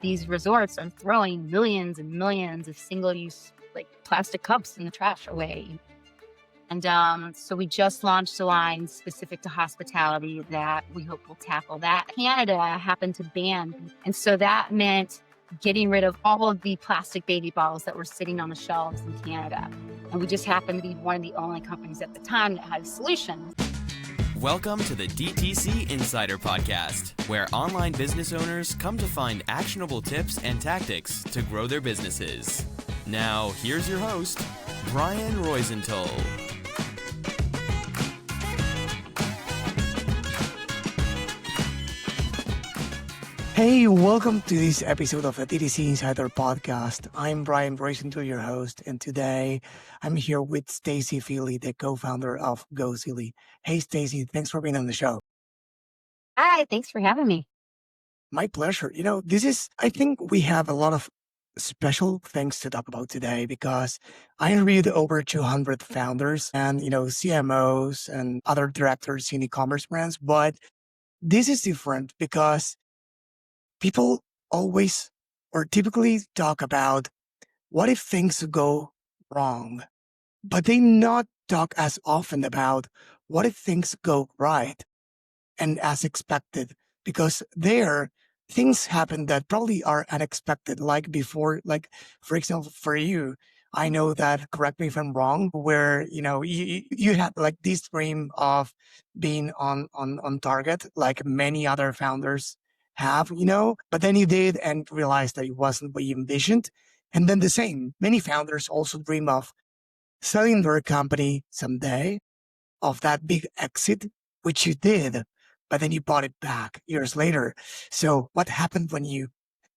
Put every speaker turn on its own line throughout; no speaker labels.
these resorts are throwing millions and millions of single-use like plastic cups in the trash away. And so we just launched a line specific to hospitality that we hope will tackle that. Canada happened to ban. And so that meant getting rid of all of the plastic baby bottles that were sitting on the shelves in Canada. And we just happened to be one of the only companies at the time that had a solution.
Welcome to the DTC Insider podcast, where online business owners come to find actionable tips and tactics to grow their businesses. Now, here's your host, Roisentul.
Hey, welcome to this episode of the DTC Insider podcast. I'm Roisentul, your host, and today I'm here with Stacey Feeley, the co-founder of GoSili. Hey, Stacey, thanks for being on the show.
Hi, thanks for having me.
My pleasure. I think we have a lot of special things to talk about today because I interviewed over 200 founders and, CMOs and other directors in e-commerce brands, but this is different because people always or typically talk about what if things go wrong, but they not talk as often about what if things go right and as expected, because there things happen that probably are unexpected. Like before, for example, for you, I know that, correct me if I'm wrong, where, you had like this dream of being on target, like many other founders have, but then you did and realized that it wasn't what you envisioned. And then the same, many founders also dream of selling their company someday, of that big exit, which you did, but then you bought it back years later. So what happened when you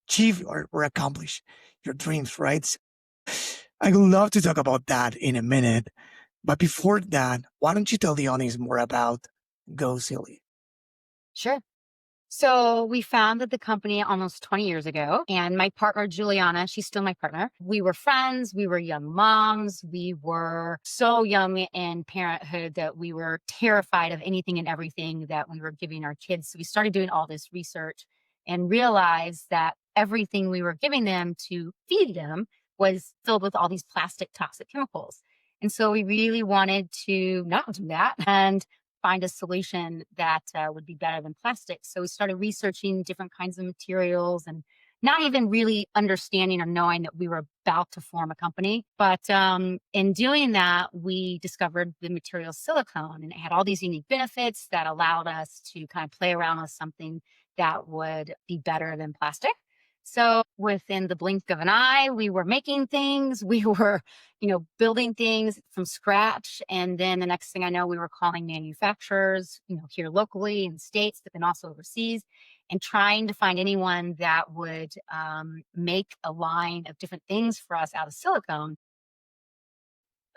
achieve or accomplish your dreams, right? So I would love to talk about that in a minute. But before that, why don't you tell the audience more about GoSili?
Sure. So we founded the company almost 20 years ago, and my partner, Juliana, she's still my partner. We were friends. We were young moms. We were so young in parenthood that we were terrified of anything and everything that we were giving our kids. So we started doing all this research and realized that everything we were giving them to feed them was filled with all these plastic toxic chemicals. And so we really wanted to not do that and find a solution that would be better than plastic. So we started researching different kinds of materials and not even really understanding or knowing that we were about to form a company. But in doing that, we discovered the material silicone, and it had all these unique benefits that allowed us to kind of play around with something that would be better than plastic. So within the blink of an eye, we were making things, we were, building things from scratch. And then the next thing I know, we were calling manufacturers, here locally in the States, but then also overseas, and trying to find anyone that would make a line of different things for us out of silicone.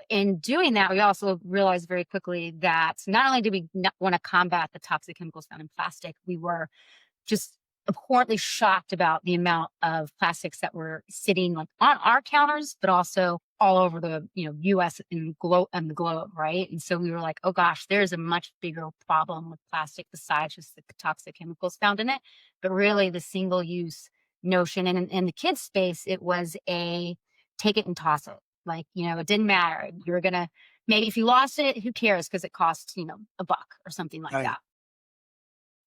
In doing that, we also realized very quickly that not only did we not want to combat the toxic chemicals found in plastic, we were just abhorrently shocked about the amount of plastics that were sitting like on our counters, but also all over the U.S. and the globe, right? And so we were like, oh gosh, there's a much bigger problem with plastic besides just the toxic chemicals found in it, but really the single-use notion. And in the kids' space, it was a take it and toss it. Like, it didn't matter. You're gonna maybe if you lost it, who cares? Because it costs $1 or something like that.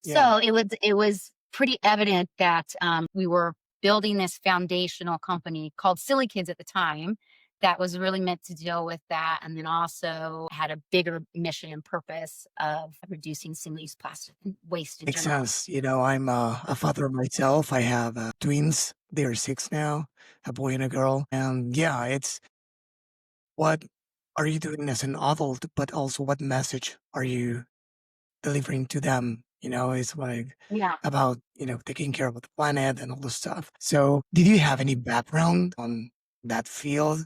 Yeah. So it was pretty evident that we were building this foundational company called Silly Kids at the time that was really meant to deal with that, and then also had a bigger mission and purpose of reducing single-use plastic waste in
Makes
general.
sense. I'm a father myself. I have twins. They're 6 now, a boy and a girl. And yeah, it's what are you doing as an adult, but also what message are you delivering to them? It's like about, taking care of the planet and all this stuff. So did you have any background on that field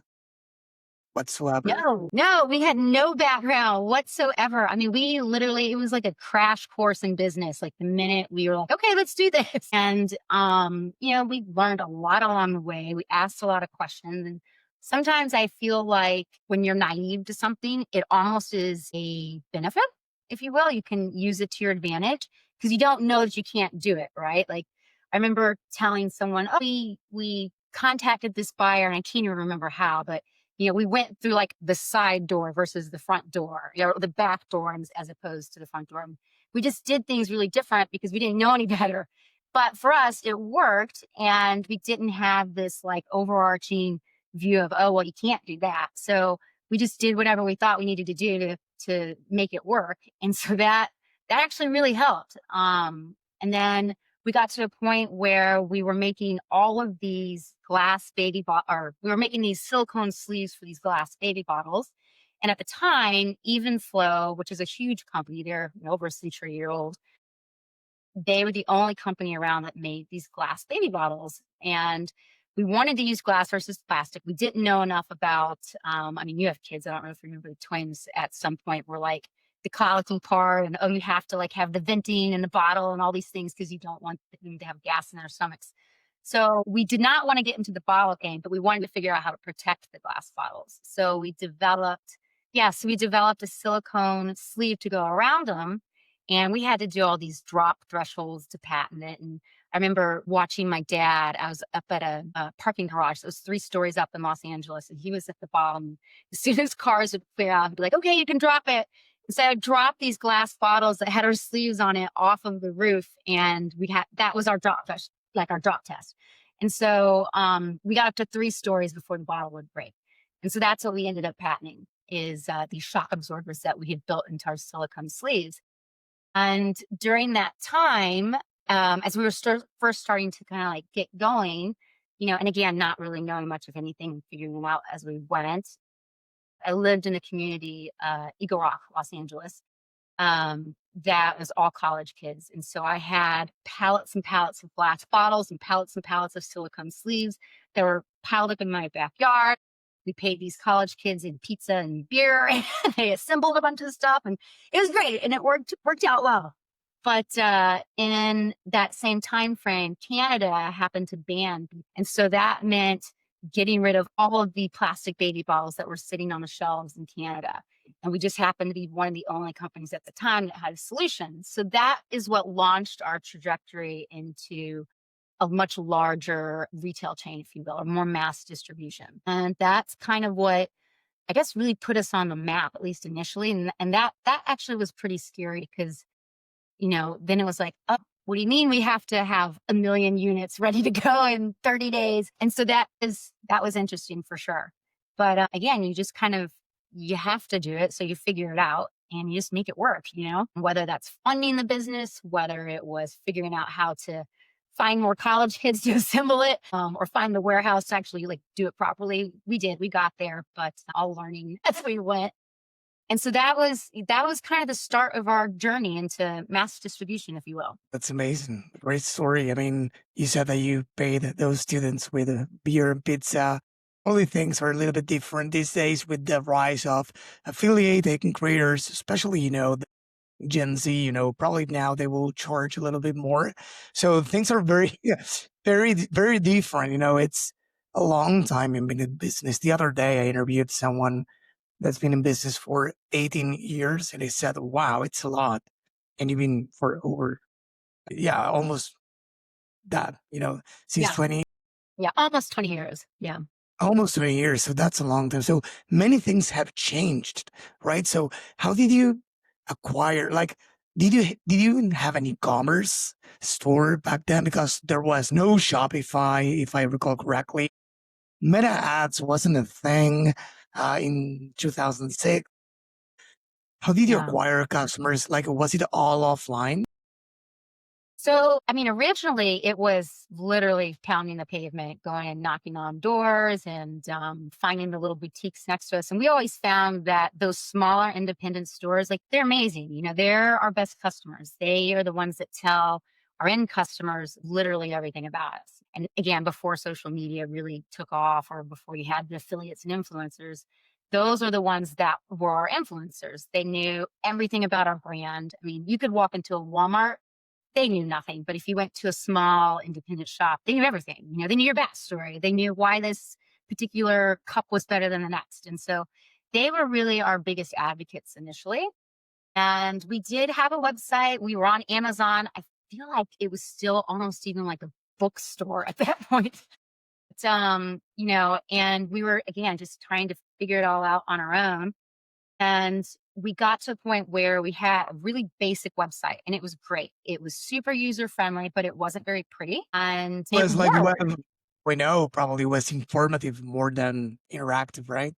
whatsoever?
No, we had no background whatsoever. I mean, it was like a crash course in business. Like the minute we were like, okay, let's do this. And, we learned a lot along the way. We asked a lot of questions. And sometimes I feel like when you're naive to something, it almost is a benefit, if you will. You can use it to your advantage because you don't know that you can't do it, right? Like I remember telling someone, oh, we contacted this buyer, and I can't even remember how, but we went through like the side door versus the front door, the back door as opposed to the front door. We just did things really different because we didn't know any better. But for us, it worked, and we didn't have this like overarching view of, oh, well, you can't do that. So we just did whatever we thought we needed to do to make it work. And so that actually really helped. And then we got to a point where we were making all of these glass baby or we were making these silicone sleeves for these glass baby bottles. And at the time, Evenflo, which is a huge company, they're over a century-year-old, they were the only company around that made these glass baby bottles. And we wanted to use glass versus plastic. We didn't know enough about, you have kids. I don't know if you remember the twins at some point were like the colicky part and, oh, you have to like have the venting in the bottle and all these things because you don't want them to have gas in their stomachs. So we did not want to get into the bottle game, but we wanted to figure out how to protect the glass bottles. So we developed a silicone sleeve to go around them. And we had to do all these drop thresholds to patent it. And I remember watching my dad. I was up at a parking garage. So it was 3 stories up in Los Angeles, and he was at the bottom. As soon as cars would clear out, he'd be like, okay, you can drop it. And so I dropped these glass bottles that had our sleeves on it off of the roof. And that was our drop test, like our drop test. And so we got up to 3 stories before the bottle would break. And so that's what we ended up patenting is these shock absorbers that we had built into our silicone sleeves. And during that time, as we were first starting to kind of like get going, and again, not really knowing much of anything, figuring it out as we went, I lived in a community, Eagle Rock, Los Angeles, that was all college kids. And so I had pallets and pallets of glass bottles and pallets of silicone sleeves that were piled up in my backyard. We paid these college kids in pizza and beer, and they assembled a bunch of stuff, and it was great, and it worked out well. But in that same time frame, Canada happened to ban, and so that meant getting rid of all of the plastic baby bottles that were sitting on the shelves in Canada. And we just happened to be one of the only companies at the time that had a solution. So that is what launched our trajectory into a much larger retail chain, if you will, or more mass distribution. And that's kind of what I guess really put us on the map, at least initially. And that actually was pretty scary because, then it was like, oh, what do you mean we have to have 1 million units ready to go in 30 days? And so that was interesting for sure. But again, you just you have to do it. So you figure it out and you just make it work, whether that's funding the business, whether it was figuring out how to find more college kids to assemble it, or find the warehouse to actually like do it properly. We got there, but all learning as we went. And so that was kind of the start of our journey into mass distribution, if you will.
That's amazing. Great story. I mean, you said that you paid those students with beer and pizza. Only things are a little bit different these days with the rise of affiliate creators, especially, the Gen Z, probably now they will charge a little bit more. So things are very, very, very different. It's a long time in the business. The other day I interviewed someone that's been in business for 18 years and they said, wow, it's a lot. And even for over, almost that, since 20.
Yeah, almost 20 years. Yeah.
Almost 20 years. So that's a long time. So many things have changed, right? So how did you acquire, did you even have an e-commerce store back then? Because there was no Shopify, if I recall correctly. Meta ads wasn't a thing in 2006. How did you acquire customers? Was it all offline?
So, originally it was literally pounding the pavement, going and knocking on doors and finding the little boutiques next to us. And we always found that those smaller independent stores, they're amazing. They're our best customers. They are the ones that tell our end customers literally everything about us. And again, before social media really took off or before you had the affiliates and influencers, those are the ones that were our influencers. They knew everything about our brand. You could walk into a Walmart, they knew nothing. But if you went to a small independent shop, they knew everything. They knew your backstory. They knew why this particular cup was better than the next. And so they were really our biggest advocates initially. And we did have a website. We were on Amazon. I feel like it was still almost even like a bookstore at that point. And we were, again, just trying to figure it all out on our own. And we got to a point where we had a really basic website and it was great. It was super user friendly, but it wasn't very pretty and
It
it
was like what
worked.
we know probably was informative more than interactive, right?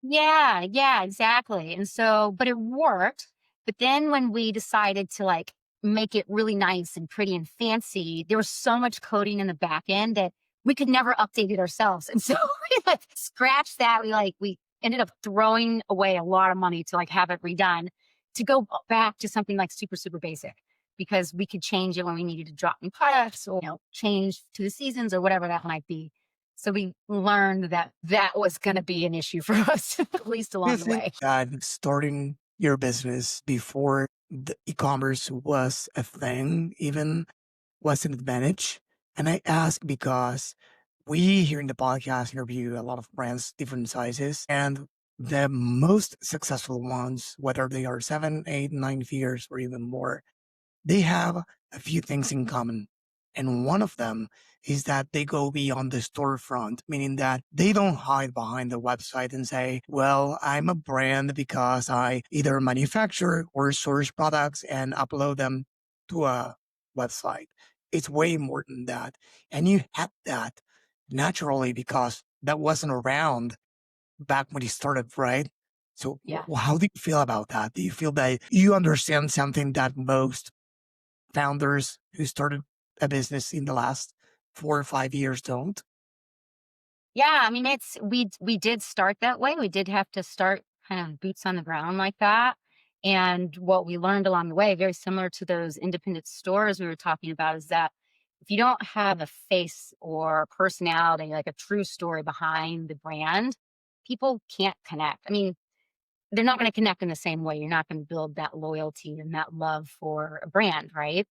Yeah, exactly. And so, but it worked. But then when we decided to like make it really nice and pretty and fancy, there was so much coding in the back end that we could never update it ourselves. And so we like scratched that. We ended up throwing away a lot of money to like have it redone to go back to something like super, super basic because we could change it when we needed to drop new products or change to the seasons or whatever that might be. So we learned that that was going to be an issue for us, at least
Do you
along the
think
way.
that starting your business before the e-commerce was a thing even was an advantage? And I ask because we here in the podcast interview a lot of brands, different sizes, and the most successful ones, whether they are 7, 8, 9 figures or even more, they have a few things in common. And one of them is that they go beyond the storefront, meaning that they don't hide behind the website and say, well, I'm a brand because I either manufacture or source products and upload them to a website. It's way more than that. And you had that naturally because that wasn't around back when you started, right? So
Yeah.
how do you feel about that? Do you feel that you understand something that most founders who started a business in the last 4 or 5 years don't?
Yeah, I mean, we did start that way. We did have to start kind of boots on the ground like that. And what we learned along the way, very similar to those independent stores we were talking about, is that if you don't have a face or personality, like a true story behind the brand, people can't connect. I mean, they're not going to connect in the same way. You're not going to build that loyalty and that love for a brand, right?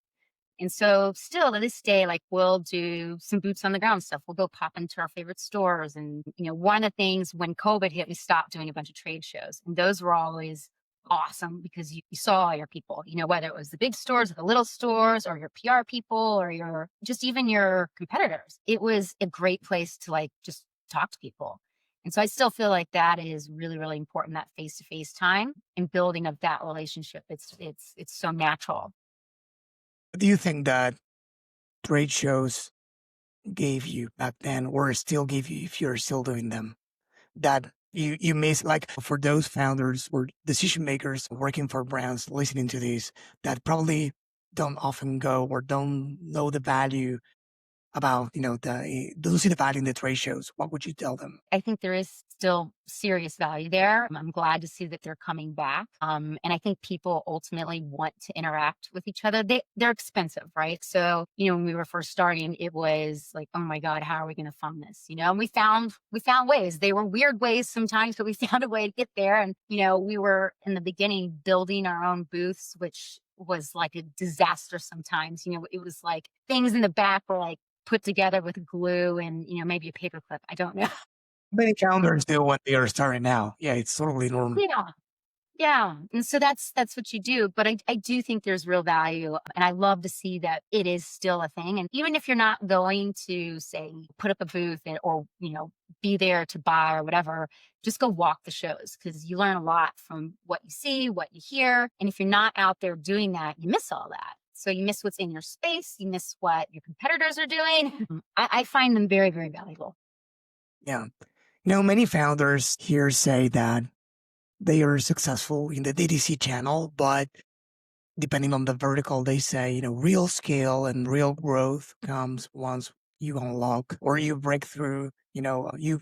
And so still to this day, like we'll do some boots on the ground stuff. We'll go pop into our favorite stores. And, one of the things when COVID hit, we stopped doing a bunch of trade shows. And those were always awesome because you saw your people, whether it was the big stores or the little stores or your PR people or just even your competitors. It was a great place to like just talk to people. And so I still feel like that is really, really important, that face-to-face time and building of that relationship. It's so natural.
Do you think that trade shows gave you back then or still give you if you're still doing them? That you miss, like for those founders or decision makers working for brands listening to this that probably don't often go or don't know the value about, don't see the value in the trade shows, what would you tell them?
I think there is still serious value there. I'm glad to see that they're coming back. And I think people ultimately want to interact with each other. They're expensive, right? So, when we were first starting, it was like, oh my God, how are we going to fund this? And we found ways. They were weird ways sometimes, but we found a way to get there. And, we were in the beginning building our own booths, which was like a disaster sometimes. It was like things in the back were like put together with glue and, maybe a paper clip. I don't know.
Many founders do what they are starting now. Yeah, it's totally normal.
Yeah. Yeah. And so that's what you do. But I do think there's real value. And I love to see that it is still a thing. And even if you're not going to say put up a booth or, be there to buy or whatever, just go walk the shows because you learn a lot from what you see, what you hear. And if you're not out there doing that, you miss all that. So you miss what's in your space, you miss what your competitors are doing. I find them very, very valuable.
Yeah. Many founders here say that they are successful in the DTC channel, but depending on the vertical, they say, real scale and real growth comes once you unlock or you break through, you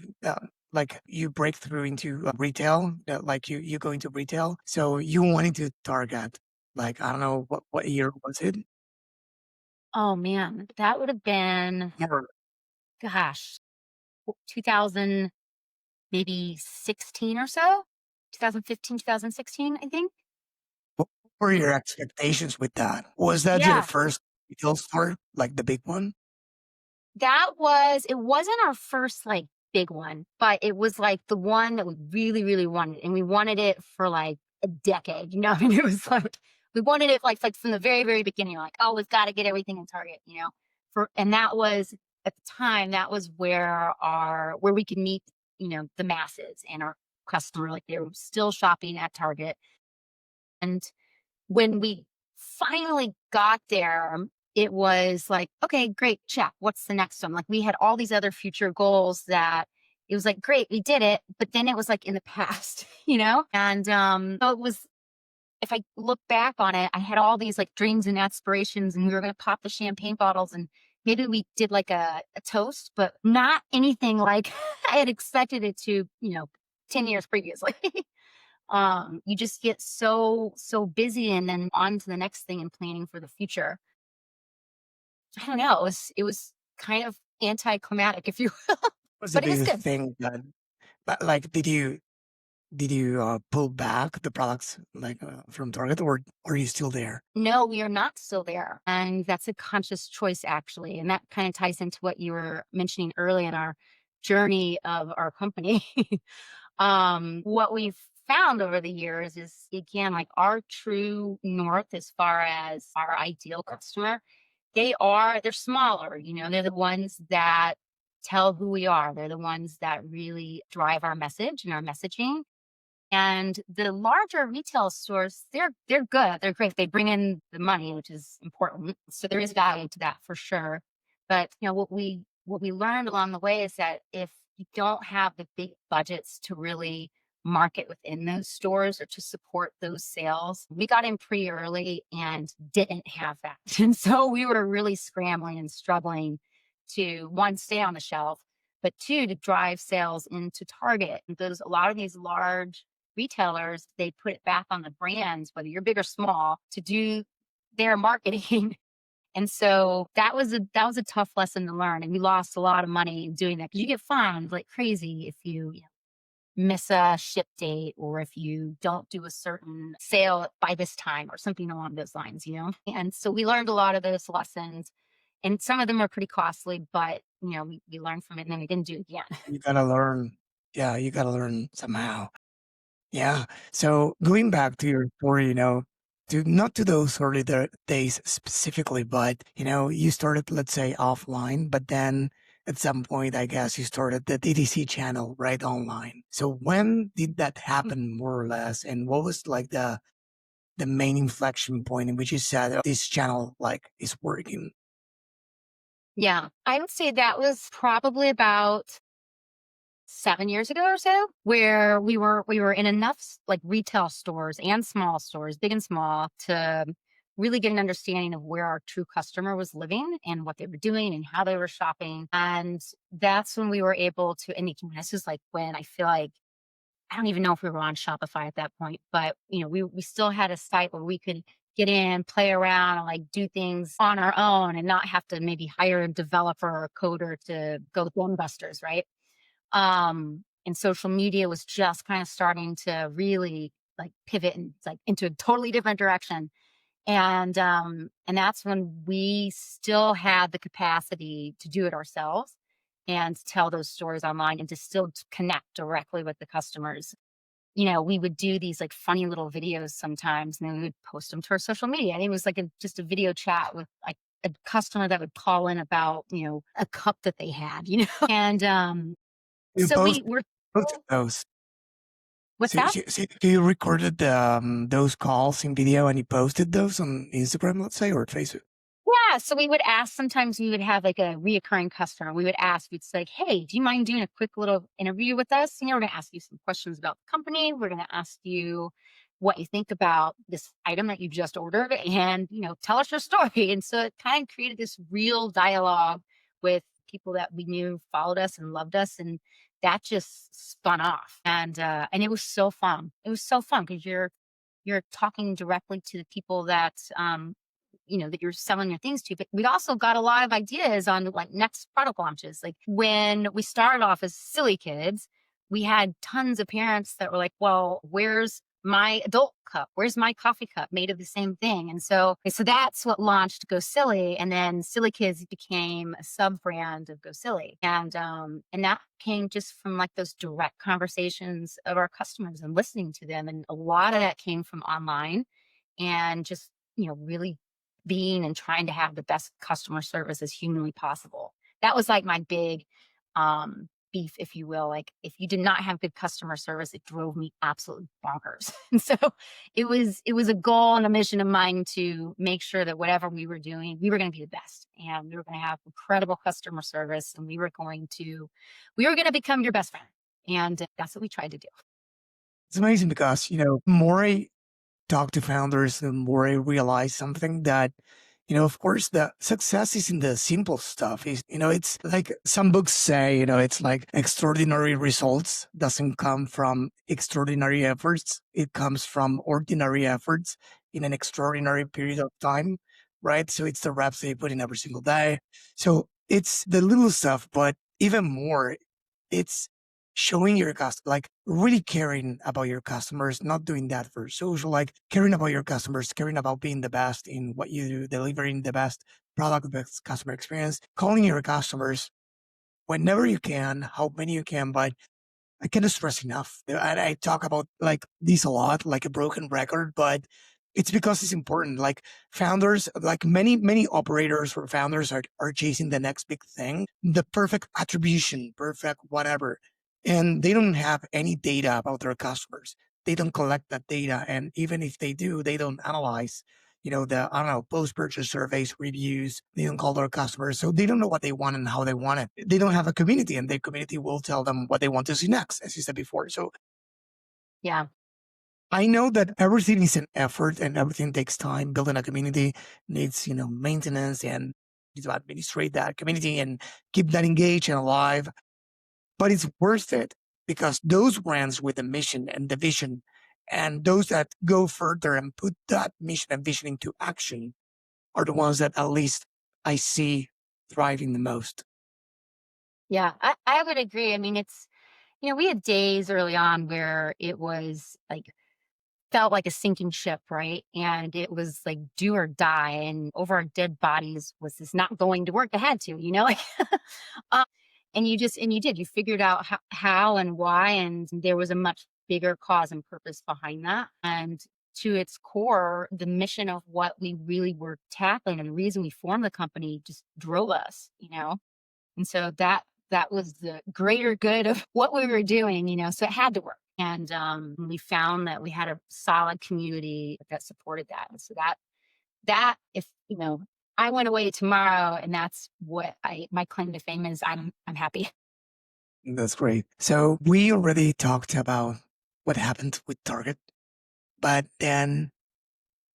break through into retail, like you go into retail. So you wanting to target, like, I don't know, what year was it?
Oh man, that would have been,
Or
gosh, 2000, maybe 16 or so, 2015, 2016, I think.
what were your expectations with that? Was that your
Yeah,
first retail store, like the big one?
it wasn't our first like big one, but it was like the one that we really, really wanted. And we wanted it for like a decade, I mean, it was like, we wanted it like from the very, very beginning, like, oh, we've got to get everything in Target, And that was at the time, that was where we could meet, the masses and our customer, like they were still shopping at Target. And when we finally got there, it was like, okay, great, check. What's the next one? Like we had all these other future goals that it was like, great, we did it. But then it was like in the past, And so it was, if I look back on it, I had all these like dreams and aspirations, and we were going to pop the champagne bottles, and maybe we did like a toast, but not anything like I had expected it to, 10 years previously. You just get so busy and then on to the next thing and planning for the future. I don't know. It was kind of anticlimactic, if you will,
Was it
but it
do
was
you
good.
think that, but like, did you pull back the products like from Target, or are you still there?
No, we are not still there. And that's a conscious choice, actually. And that kind of ties into what you were mentioning early in our journey of our company. What we've found over the years is, again, like our true north as far as our ideal customer, they're smaller, they're the ones that tell who we are. They're the ones that really drive our message and our messaging. And the larger retail stores, they're good. They're great. They bring in the money, which is important. So there is value to that for sure. But what we learned along the way is that if you don't have the big budgets to really market within those stores or to support those sales, we got in pretty early and didn't have that. And so we were really scrambling and struggling to, one, stay on the shelf, but two, to drive sales into Target. And a lot of these large retailers, they put it back on the brands, whether you're big or small, to do their marketing. And so that was a tough lesson to learn. And we lost a lot of money in doing that, because you get fined like crazy if you miss a ship date, or if you don't do a certain sale by this time or something along those lines. And so we learned a lot of those lessons, and some of them are pretty costly, but we learned from it, and then we didn't do it again.
You gotta learn. Yeah, you gotta learn somehow. Yeah. So going back to your story, to not to those early days specifically, but you started, let's say, offline, but then at some point, I guess you started the DTC channel right online. So when did that happen, more or less, and what was like the main inflection point in which you said, "Oh, this channel like is working"?
Yeah, I would say that was probably about 7 years ago or so, where we were in enough like retail stores and small stores, big and small, to really get an understanding of where our true customer was living and what they were doing and how they were shopping. And that's when we were able to, and again, this is like when I feel like, I don't even know if we were on Shopify at that point, but we still had a site where we could get in, play around, and like do things on our own and not have to maybe hire a developer or a coder to go gangbusters, right? And social media was just kind of starting to really like pivot and like into a totally different direction. And that's when we still had the capacity to do it ourselves and tell those stories online and to still connect directly with the customers. We would do these like funny little videos sometimes, and then we would post them to our social media. And it was like just a video chat with like a customer that would call in about, a cup that they had. And
You
so we were,
posted those.
what's that?
So you recorded those calls in video and you posted those on Instagram, let's say, or Facebook?
Yeah. So we would ask, sometimes we would have like a reoccurring customer. We'd say, hey, do you mind doing a quick little interview with us? We're going to ask you some questions about the company. We're going to ask you what you think about this item that you just ordered, and, tell us your story. And so it kind of created this real dialogue with people that we knew followed us and loved us. And that just spun off. And it was so fun. It was so fun because you're talking directly to the people that, that you're selling your things to. But we also got a lot of ideas on like next product launches. Like when we started off as silly kids, we had tons of parents that were like, well, where's my adult cup? Where's my coffee cup made of the same thing? And so that's what launched GoSili. And then Silly Kids became a sub brand of GoSili. And that came just from like those direct conversations of our customers and listening to them. And a lot of that came from online and just, really being and trying to have the best customer service as humanly possible. That was like my big beef, if you will. Like if you did not have good customer service, it drove me absolutely bonkers. And so it was a goal and a mission of mine to make sure that whatever we were doing, we were going to be the best and we were going to have incredible customer service and we were going to become your best friend. And that's what we tried to do.
It's amazing because, more I talk to founders, the more I realize something that, of course, the success is in the simple stuff. It's like some books say, it's like extraordinary results doesn't come from extraordinary efforts. It comes from ordinary efforts in an extraordinary period of time, right? So it's the reps they put in every single day. So it's the little stuff, but even more, it's showing your customer, like really caring about your customers, not doing that for social, like caring about your customers, caring about being the best in what you do, delivering the best product, the best customer experience, calling your customers whenever you can, how many you can, but I cannot stress enough. I talk about like this a lot, like a broken record, but it's because it's important. Like founders, like many operators or founders are chasing the next big thing, the perfect attribution, perfect whatever. And they don't have any data about their customers. They don't collect that data. And even if they do, they don't analyze, I don't know, post-purchase surveys, reviews. They don't call their customers. So they don't know what they want and how they want it. They don't have a community and their community will tell them what they want to see next, as you said before. So
Yeah.
I know that everything is an effort and everything takes time. Building a community needs, maintenance and you need to administrate that community and keep that engaged and alive. But it's worth it because those brands with the mission and the vision and those that go further and put that mission and vision into action are the ones that at least I see thriving the most.
Yeah. I would agree. I mean, we had days early on where it was like, felt like a sinking ship, right? And it was like do or die. And over our dead bodies was this not going to work. I had to, like, um, and you did, you figured out how and why. And there was a much bigger cause and purpose behind that. And to its core, the mission of what we really were tackling and the reason we formed the company just drove us. And so that was the greater good of what we were doing. So it had to work. And we found that we had a solid community that supported that. And so that if, I went away tomorrow and that's what my claim to fame is, I'm happy.
That's great. So we already talked about what happened with Target, but then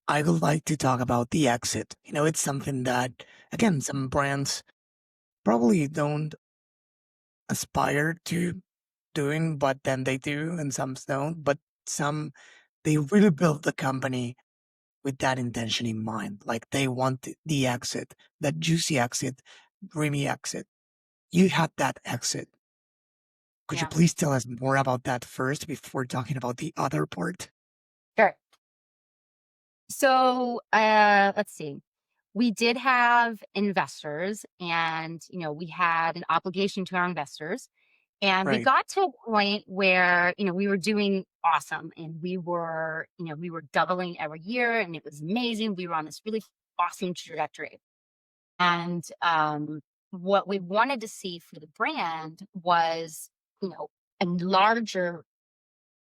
I would like to talk about the exit. It's something that, again, some brands probably don't aspire to doing, but then they do, and some don't. But some, they really build the company with that intention in mind. Like they want the exit, that juicy exit, dreamy exit. You had that exit. Could you
Yeah.
please tell us more about that first before talking about the other part?
Sure. So let's see. We did have investors and, we had an obligation to our investors. And we
Right.
got to a point where, we were doing awesome and we were doubling every year and it was amazing. We were on this really awesome trajectory. And what we wanted to see for the brand was, a larger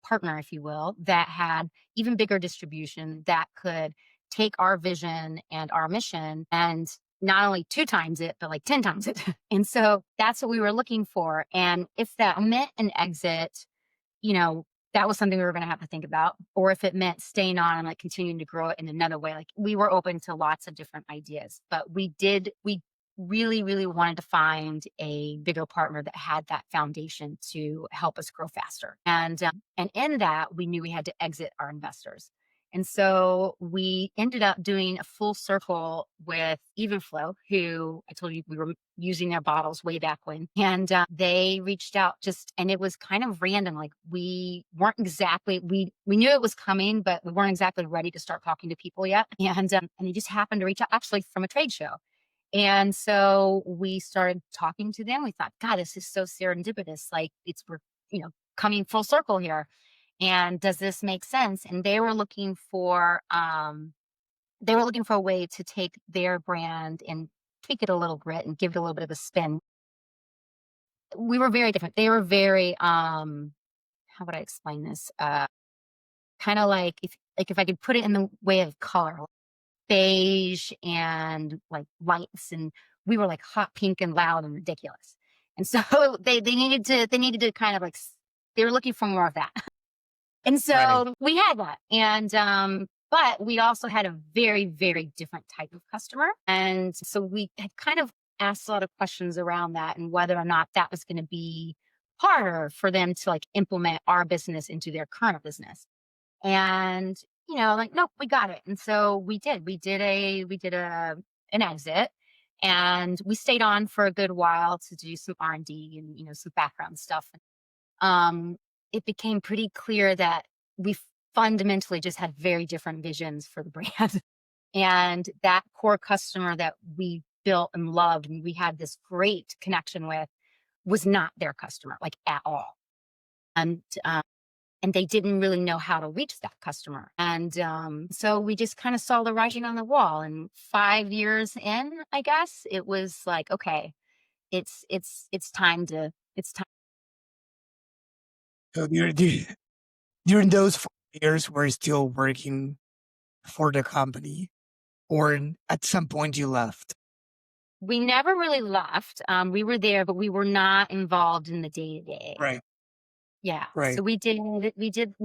partner, if you will, that had even bigger distribution that could take our vision and our mission and not only 2 times it, but like 10 times it. And so that's what we were looking for. And if that meant an exit, you know, that was something we were going to have to think about. Or if it meant staying on and like continuing to grow it in another way, like we were open to lots of different ideas. But we really, really wanted to find a bigger partner that had that foundation to help us grow faster. And in that, we knew we had to exit our investors. And so we ended up doing a full circle with Evenflo, who I told you we were using their bottles way back when. And they reached out and it was kind of random. Like we weren't exactly, we knew it was coming, but we weren't exactly ready to start talking to people yet. And they just happened to reach out actually from a trade show. And so we started talking to them. We thought, God, this is so serendipitous. Like we're, coming full circle here. And does this make sense? And they were looking for they were looking for a way to take their brand and tweak it a little bit and give it a little bit of a spin. We were very different. They were very, how would I explain this? Kind of like if I could put it in the way of color, beige and like lights, and we were like hot pink and loud and ridiculous. And so they needed to kind of like they were looking for more of that. And
Right.
so we had that. And but we also had a very, very different type of customer. And so we had kind of asked a lot of questions around that and whether or not that was going to be harder for them to like implement our business into their current business. And, like, nope, we got it. And so we did. We did an exit, and we stayed on for a good while to do some R&D and, some background stuff. Um, it became pretty clear that we fundamentally just had very different visions for the brand. And that core customer that we built and loved and we had this great connection with was not their customer, like at all. And and they didn't really know how to reach that customer. And so we just kind of saw the writing on the wall. And 5 years in, I guess, it was like, okay, it's time to it's time.
So during those 4 years, we're still working for the company, or at some point you left.
We never really left. We were there, but we were not involved in the day to day.
Right.
Yeah.
Right.
So we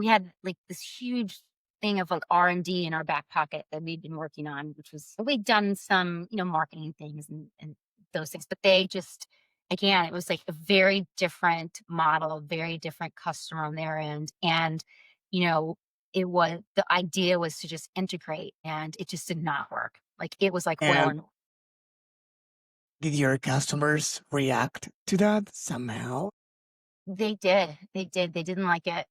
had like this huge thing of like R&D in our back pocket that we'd been working on, which was, we'd done some, marketing things and those things, but they just, again, it was like a very different model, very different customer on their end. And, you know, the idea was to just integrate, and it just did not work. Like it was like oil
And
and
did your customers react to that somehow?
They did. They did. They didn't like it.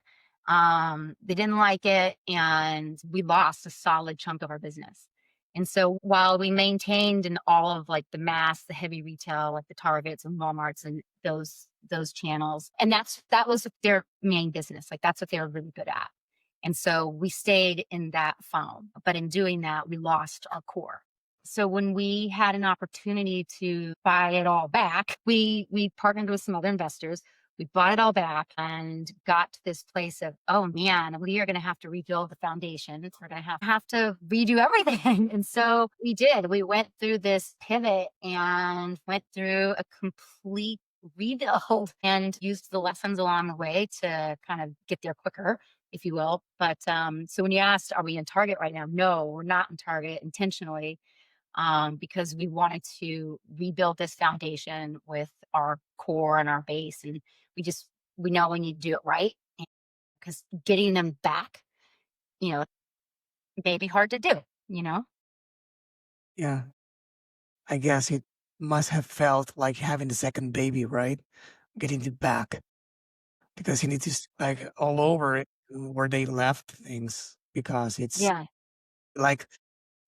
They didn't like it, and we lost a solid chunk of our business. And so while we maintained in all of like the mass, the heavy retail, like the Targets and Walmarts and those channels, and that was their main business. Like that's what they were really good at. And so we stayed in that foam. But in doing that, we lost our core. So when we had an opportunity to buy it all back, we partnered with some other investors. We bought it all back and got to this place of, oh man, we are going to have to rebuild the foundation. We're going to have to redo everything. And so we did. We went through this pivot and went through a complete rebuild and used the lessons along the way to kind of get there quicker, if you will. But so when you asked, are we in Target right now? No, we're not in Target intentionally, because we wanted to rebuild this foundation with our core and our base. And we know we need to do it right, because getting them back, you know, may be hard to do.
Yeah. I guess it must have felt like having a second baby, right? Getting it back because you need to like all over it where they left things because it's
Yeah.
like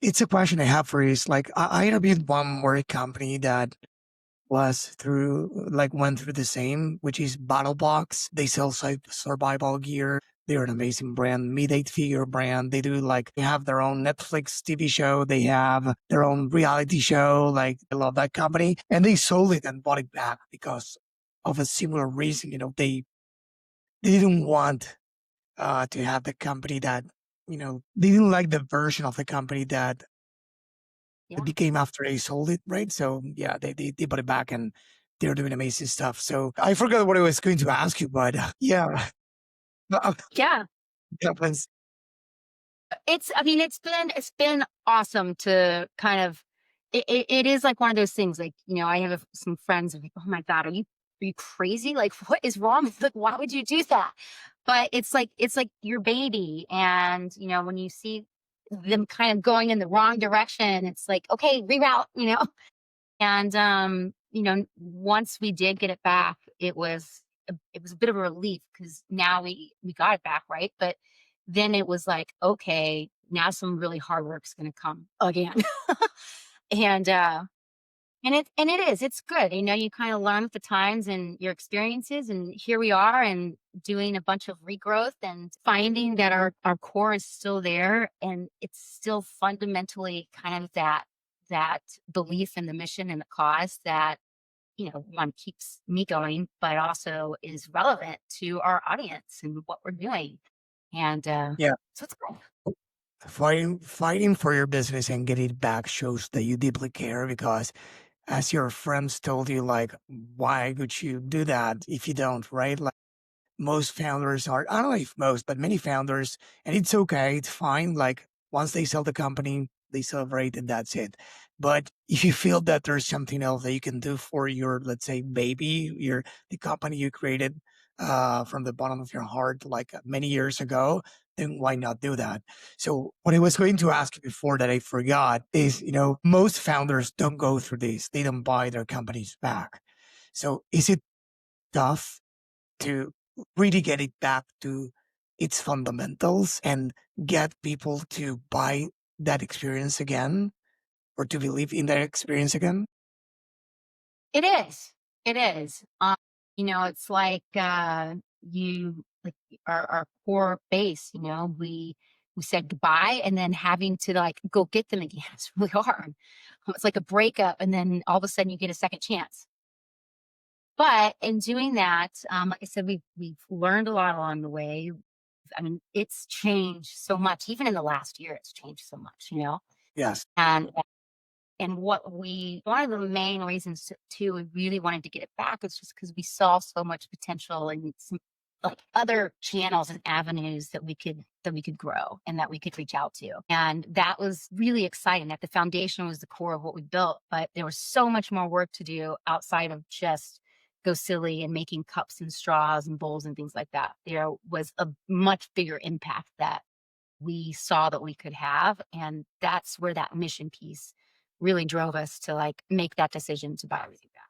it's a question I have for you. Is like I interviewed one more company that went through the same, which is Battle Box. They sell survival gear. They're an amazing brand, mid-8-figure brand. They have their own Netflix TV show. They have their own reality show. Like I love that company, and they sold it and bought it back because of a similar reason. They didn't want to have the company that they didn't like the version of the company that it
Yeah.
became after they sold it, right? So yeah, they bought it back and they're doing amazing stuff. So I forgot what I was going to ask you, but yeah,
Yeah.
happens.
I mean, it's been awesome to kind of, it is like one of those things, like, I have some friends are like, oh my God, are you crazy? Like, what is wrong? Like, why would you do that? But it's like your baby. And, when you see them kind of going in the wrong direction, it's like, okay, reroute. And, once we did get it back, it was a bit of a relief, because now we got it back, right? But then it was like, okay, now some really hard work's going to come again. And It's good. You kind of learn with the times and your experiences, and here we are and doing a bunch of regrowth and finding that our core is still there, and it's still fundamentally kind of that belief in the mission and the cause that, one keeps me going, but also is relevant to our audience and what we're doing. And
Yeah.
so it's great.
Fighting for your business and getting it back shows that you deeply care because as your friends told you, like, why would you do that if you don't, right? Like most founders are, I don't know if most, but many founders, and it's okay, it's fine. Like once they sell the company, they celebrate and that's it. But if you feel that there's something else that you can do for your, let's say, baby, the company you created from the bottom of your heart, like many years ago, then why not do that? So what I was going to ask you before that I forgot is, most founders don't go through this. They don't buy their companies back. So is it tough to really get it back to its fundamentals and get people to buy that experience again or to believe in that experience again?
It is. It is. It's like you like our core base, we said goodbye and then having to like go get them again. It's really hard. It's like a breakup and then all of a sudden you get a second chance. But in doing that, like I said, we've learned a lot along the way. I mean, it's changed so much. Even in the last year, it's changed so much.
Yes.
And one of the main reasons too, we really wanted to get it back is just because we saw so much potential and some like other channels and avenues that we could grow and that we could reach out to. And that was really exciting. That the foundation was the core of what we built, but there was so much more work to do outside of just GoSili and making cups and straws and bowls and things like that. There was a much bigger impact that we saw that we could have. And that's where that mission piece really drove us to like make that decision to buy everything back.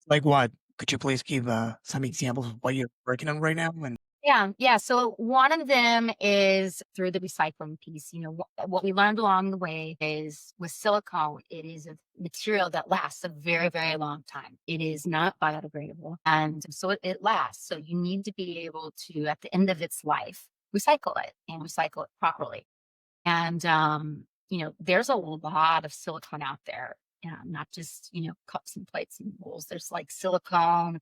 Like what? Could you please give some examples of what you're working on right now? And
Yeah, yeah. So one of them is through the recycling piece. What we learned along the way is with silicone, it is a material that lasts a very, very long time. It is not biodegradable. And so it lasts. So you need to be able to, at the end of its life, recycle it and recycle it properly. And, there's a lot of silicone out there, not just, cups and plates and bowls. There's like silicone,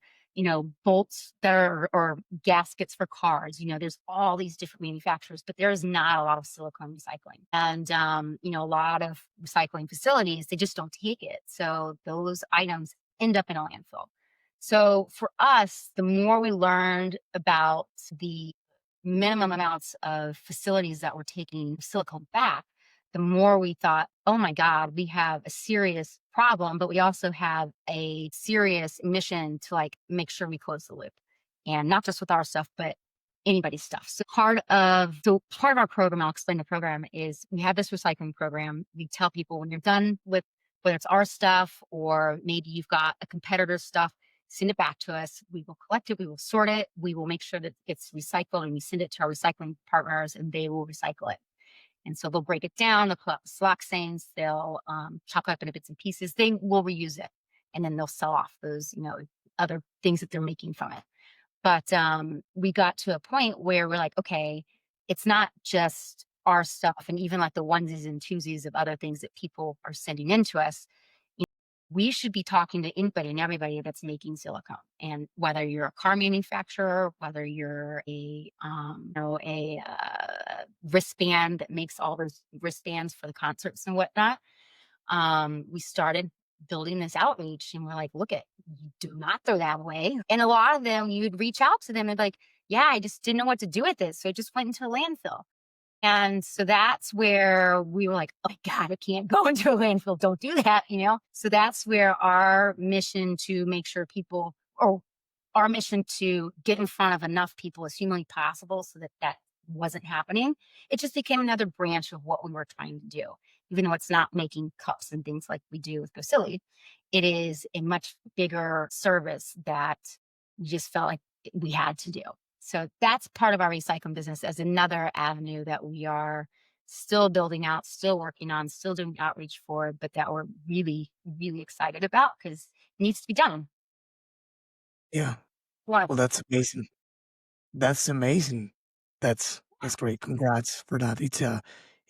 bolts that are, or gaskets for cars. There's all these different manufacturers, but there's not a lot of silicone recycling. And, a lot of recycling facilities, they just don't take it. So those items end up in a landfill. So for us, the more we learned about the minimum amounts of facilities that were taking silicone back, the more we thought, oh my God, we have a serious problem, but we also have a serious mission to like make sure we close the loop. And not just with our stuff, but anybody's stuff. So part of our program, I'll explain the program, is we have this recycling program. We tell people when you're done with whether it's our stuff or maybe you've got a competitor's stuff, send it back to us. We will collect it. We will sort it. We will make sure that it's recycled and we send it to our recycling partners and they will recycle it. And so they'll break it down. They'll pull out the siloxanes. They'll chop it up into bits and pieces. They will reuse it. And then they'll sell off those, other things that they're making from it. But we got to a point where we're like, okay, it's not just our stuff and even like the onesies and twosies of other things that people are sending in to us. We should be talking to anybody and everybody that's making silicone. And whether you're a car manufacturer, whether you're a wristband that makes all those wristbands for the concerts and whatnot, we started building this outreach and we're like, look at, you do not throw that away. And a lot of them, you'd reach out to them and be like, yeah, I just didn't know what to do with this. So it just went into a landfill. And so that's where we were like, oh my God, I can't go into a landfill. Don't do that. So that's where our mission to make sure or our mission to get in front of enough people as humanly possible so that that wasn't happening. It just became another branch of what we were trying to do. Even though it's not making cups and things like we do with GoSili, it is a much bigger service that we just felt like we had to do. So that's part of our recycling business as another avenue that we are still building out, still working on, still doing outreach for, but that we're really, really excited about because it needs to be done.
Yeah.
Why?
Well, that's amazing. That's amazing. That's great. Congrats for that.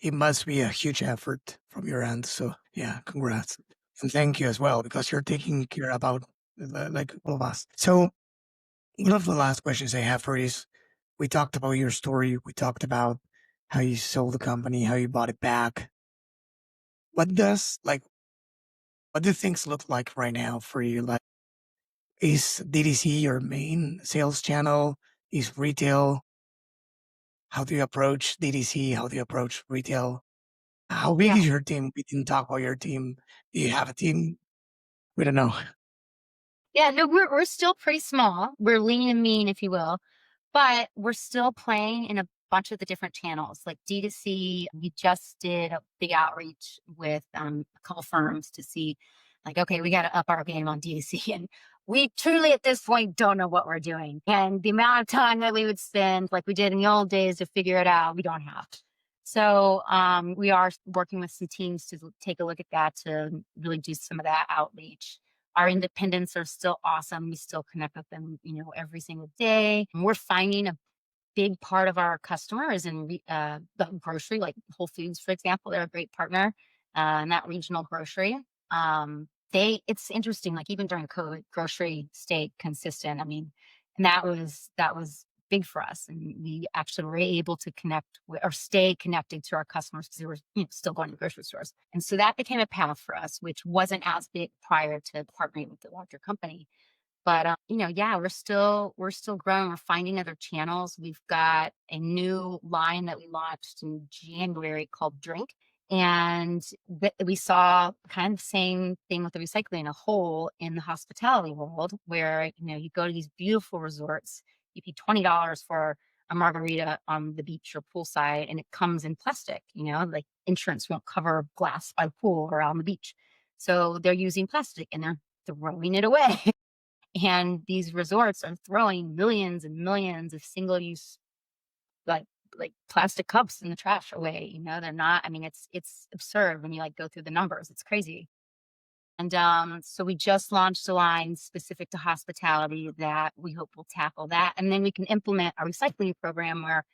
It must be a huge effort from your end. So yeah, congrats. And thank you as well because you're taking care about like all of us. So one of the last questions I have for you is we talked about your story. We talked about how you sold the company, how you bought it back. What does like what do things look like right now for you? Like is DTC your main sales channel? Is retail? How do you approach DTC? How do you approach retail? How big
Yeah.
is your team? We didn't talk about your team. Do you have a team? We don't know.
Yeah, no, we're still pretty small. We're lean and mean, if you will. But we're still playing in a bunch of the different channels, like D2C. We just did a big outreach with a couple firms to see, like, okay, we got to up our game on D2C. And we truly at this point don't know what we're doing. And the amount of time that we would spend, like we did in the old days, to figure it out, we don't have. So we are working with some teams to take a look at that to really do some of that outreach. Our independents are still awesome. We still connect with them, every single day. And we're finding a big part of our customer is in the grocery, like Whole Foods, for example. They're a great partner in that regional grocery. It's interesting, like even during COVID, grocery stayed consistent. I mean, and that was big for us. And we actually were able to connect or stay connected to our customers because they were still going to grocery stores. And so that became a path for us, which wasn't as big prior to partnering with the larger company. But, yeah, we're still growing. We're finding other channels. We've got a new line that we launched in January called DRYNK. And we saw kind of the same thing with the recycling, a hole in the hospitality world where, you go to these beautiful resorts, you pay $20 for a margarita on the beach or poolside, and it comes in plastic, like insurance won't cover glass by the pool or on the beach. So they're using plastic and they're throwing it away. And these resorts are throwing millions and millions of single-use, like plastic cups in the trash away. They're not. I mean, it's absurd when you go through the numbers. It's crazy. And so we just launched a line specific to hospitality that we hope will tackle that, and then we can implement a recycling program where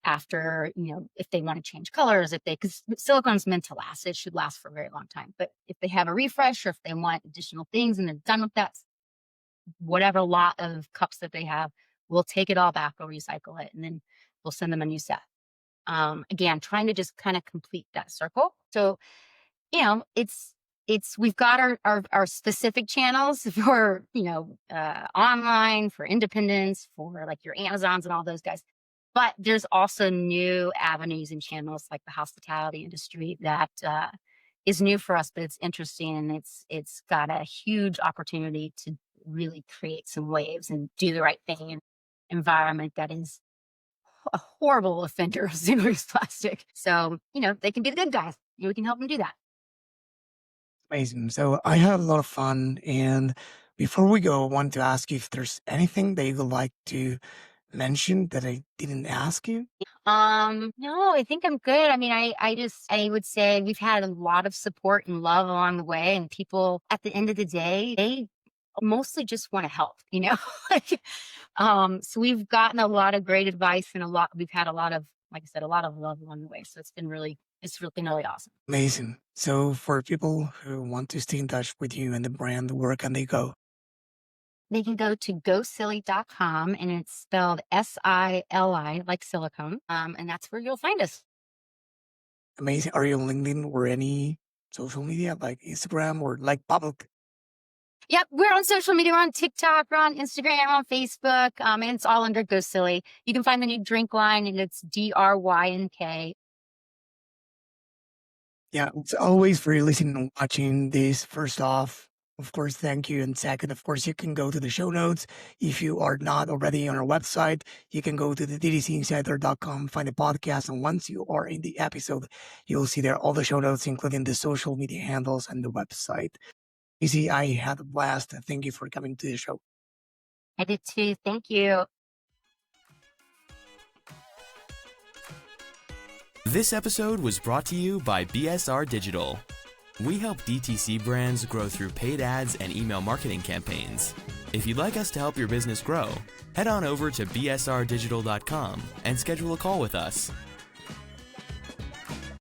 after if they want to change colors, if they because silicone's meant to last, it should last for a very long time. But if they have a refresh or if they want additional things and they're done with that, whatever lot of cups that they have, we'll take it all back, we'll recycle it, and then we'll send them a new set. Again, trying to just kind of complete that circle. So, it's we've got our specific channels for, online, for independents, for like your Amazons and all those guys. But there's also new avenues and channels like the hospitality industry that is new for us, but it's interesting and it's got a huge opportunity to really create some waves and do the right thing in an environment that is a horrible offender of single-use plastic. So, they can be the good guys. We can help them do that.
Amazing. So I had a lot of fun. And before we go, I want to ask you if there's anything that you would like to mention that I didn't ask you.
No, I think I'm good. I mean, I would say we've had a lot of support and love along the way, and people at the end of the day, they mostly just want to help, Like, so we've gotten a lot of great advice and we've had a lot of, like I said, a lot of love along the way. So it's really awesome.
Amazing. So for people who want to stay in touch with you and the brand, where can they go?
They can go to GoSili.com and it's spelled SILI, like silicone. And that's where you'll find us.
Amazing. Are you on LinkedIn or any social media like Instagram or like public?
Yep, we're on social media. We're on TikTok, we're on Instagram, on Facebook, and it's all under GoSili. You can find the new DRYNK line, and it's DRYNK.
Yeah, it's always for you listening and watching this. First off, of course, thank you. And second, of course, you can go to the show notes. If you are not already on our website, you can go to the DTCinsider.com, find the podcast. And once you are in the episode, you'll see there all the show notes, including the social media handles and the website. Easy, I had a blast. Thank you for coming to the show.
I did too. Thank you.
This episode was brought to you by BSR Digital. We help DTC brands grow through paid ads and email marketing campaigns. If you'd like us to help your business grow, head on over to bsrdigital.com and schedule a call with us.